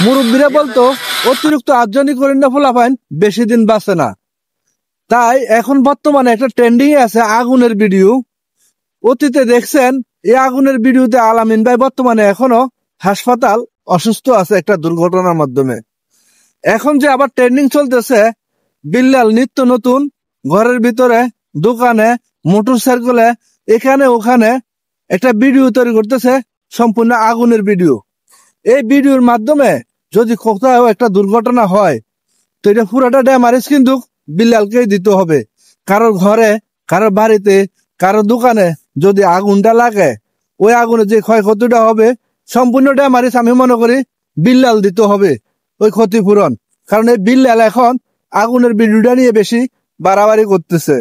মুরব্বীরা বলতো অতিরিক্ত আয়োজনই করেন না ফলাফাইন বেশি দিন বাঁচে না। তাই এখন বর্তমানে একটা ট্রেন্ডিং আছে আগুনের ভিডিও। অতীতে দেখছেন এই আগুনের ভিডিওতে আলামিন ভাই বর্তমানে এখনো হাসপাতাল অসুস্থ আছে একটা দুর্ঘটনার মাধ্যমে। এখন যে আবার ট্রেন্ডিং চলতেছে বিল্লাল নিত্য নতুন ঘরের ভিতরে দোকানে মোটর সাইকেলে এখানে ওখানে একটা ভিডিও তৈরি করতেছে সম্পূর্ণ আগুনের ভিডিও। এই ভিডিওর মাধ্যমে যদি কোথাও একটা দুর্ঘটনা হয় তো এটা পুরোটা ড্যামারেজ কিন্তু বিল্লালকেই দিতে হবে। কারোর ঘরে, কারোর বাড়িতে, কারোর দোকানে যদি আগুনটা লাগে ওই আগুনে যে ক্ষয়ক্ষতিটা হবে সম্পূর্ণ ড্যামারেজ আমি মনে করি বিল্লাল দিতে হবে ওই ক্ষতিপূরণ। কারণ এই বিল্লাল এখন আগুনের ভিডিওটা নিয়ে বেশি বাড়াবাড়ি করতেছে।